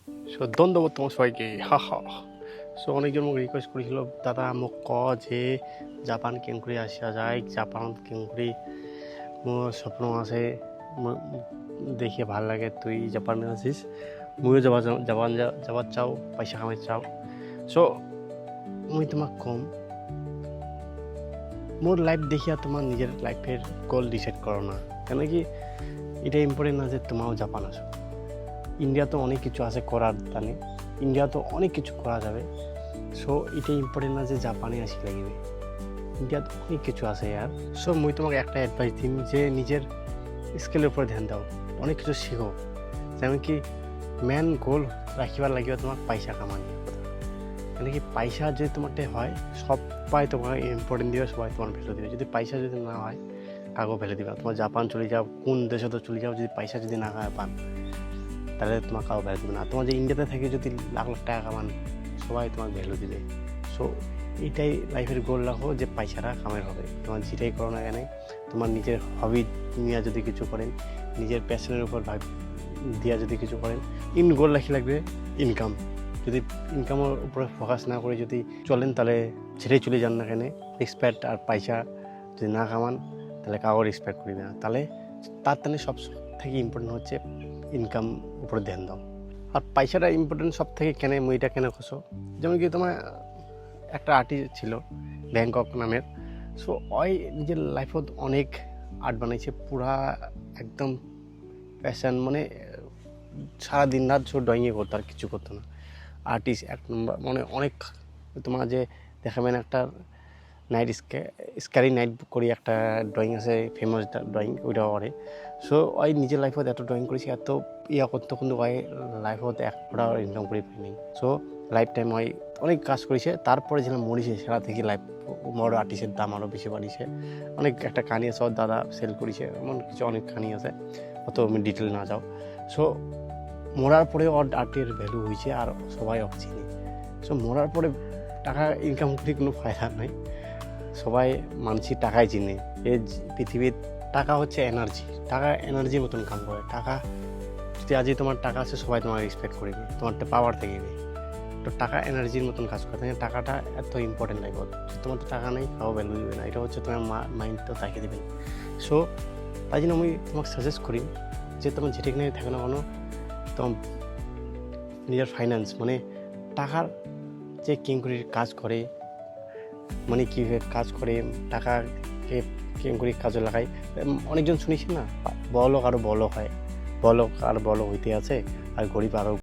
So ধন্যবাদ তোমার সবাইকে, হা হা। সো অনেকজন মোক রিকোয়েস্ট করেছিল, দাদা মোক যে জাপান কেনেকৈ আসা যায়, জাপানত কেনেকৈ মোৰ স্বপ্ন আছে, দেখিয়ে ভাল লাগে তুই জাপানে আছিস, ময়ো যাবাত চাও, পইচা কামাই চাও। সো মই তোমাক কম, মোর লাইফ দেখিয়া তোমার নিজের লাইফের গোল ডিসাইড করো না, কেন কি এটা ইম্পর্টেন্ট না যে তোমাও জাপান আসো। ইন্ডিয়াতে অনেক কিছু আছে করার, তানে ইন্ডিয়াতে অনেক কিছু করা যাবে। সো এটা ইম্পর্টেন্ট না যে জাপানে আসি লাগবে, ইন্ডিয়াতে অনেক কিছু আছে ইয়ার। সো মুই তোমাকে একটা অ্যাডভাইস দিম যে নিজের স্কিলের উপরে ধ্যান দাও, অনেক কিছু শিখো। যেমন কি মেন গোল রাখিবার লাগিব তোমার পয়সা কামানি কথা, কেন কি পয়সা যদি তোমারটা হয় সবাই তোমাকে ইম্পর্টেন্ট দিবে, সবাই তোমার ভ্যালু দিবে। যদি পয়সা যদি না হয় কাকেও ভ্যালু দিবে। তোমার জাপান চলে যাও, কোন দেশে তো চলে যাও, যদি পয়সা যদি না পান তাহলে তোমার কাউ ভ্যালু দেবে না। তোমার যে ইন্ডিয়াতে থেকে যদি লাখ লাখ টাকা কামান, সবাই তোমার ভ্যালু দিবে। সো এটাই লাইফের গোল রাখো যে পয়সাটা কামের হবে। তোমার যেটাই করো না কেন, তোমার নিজের হবি নিয়ে যদি কিছু করেন, নিজের প্যাশনের উপর ভাগ দিয়া যদি কিছু করেন, গোল রাখি লাগবে ইনকাম। যদি ইনকামের উপরে ফোকাস না করে যদি চলেন, তাহলে ছেড়েই চলে যান না কেন। রেসপেক্ট আর পয়সা যদি না কামান, তাহলে কাউকে রেসপেক্ট করবে না। তাহলে তার টানে সব থেকে ইম্পর্টেন্ট হচ্ছে ইনকাম উপরে ধ্যান দাও। আর পয়সাটা ইম্পর্টেন্ট সব থেকে কেন, মুইটা কেন খসো। যেমন কি তোমার একটা আর্টিস্ট ছিল ব্যাংকক নামের। সো ওই নিজের লাইফত অনেক আর্ট বানাইছে, পুরা একদম প্যাশন, মানে সারা দিন রাত সব ড্রয়িংয়ে করতো, আর কিছু করতো না। আর্টিস্ট এক নম্বর, মানে অনেক। তোমার যে দেখাবেন একটা নাইট স্ক্যারি নাইট করি একটা ড্রয়িং আছে, ফেমাস ড্রয়িং, ওইটাও করে। সো ওই নিজের লাইফত এত ড্রয়িং করেছি, এত করতো, কিন্তু ওই লাইফত এক ফোটা ইনকাম করে পাইনি। সো লাইফ টাইম ওই অনেক কাজ করেছে, তারপরে যেন মরিছে সেটা থেকে লাইফ বড় আর্টিস্টের দাম আরও বেশি বাড়িছে। অনেক একটা কাহিনি আছে, ওর দাদা সেল করেছে, এমন কিছু অনেক কাহিনি আছে, অত আমি ডিটেল না যাও। সো মরার পরে ওর আর্টের ভ্যালু হয়েছে, আর সবাই ওকে চিনি। সো মরার পরে টাকা ইনকাম করে কোনো ফায়দা নাই। সবাই মানুষই টাকাই চিনে। এই পৃথিবীর টাকা হচ্ছে এনার্জি, টাকা এনার্জির মতন কাম করে। টাকা যদি আজই তোমার টাকা আছে, সবাই তোমার রেসপেক্ট করবে, তোমার পাওয়ার থাকবে। তো টাকা এনার্জির মতন কাজ করে, তাই টাকাটা এত ইম্পর্টেন্ট লাগবে। তোমার তো টাকা নেই, কাউ ভ্যালু দেবে না, এটা হচ্ছে তোমার মাইন্ডটাও তাকিয়ে দেবে। সো তাই জন্য আমি তোমাকে সাজেস্ট করি যে তোমার যেটাকে থাকে না কোনো, তোমার নিজের ফাইন্যান্স, মানে টাকার যে কেঙ্কুরি কাজ করে, মানে কীভাবে কাজ করে, টাকাকে কেঙ্কুরি কাজে লাগায়। অনেকজন শুনেছি না, বড়লোক আরও বড়লোক হয়, বড়লোক আর বড়লোক হইতে আছে, আর গরিব আরও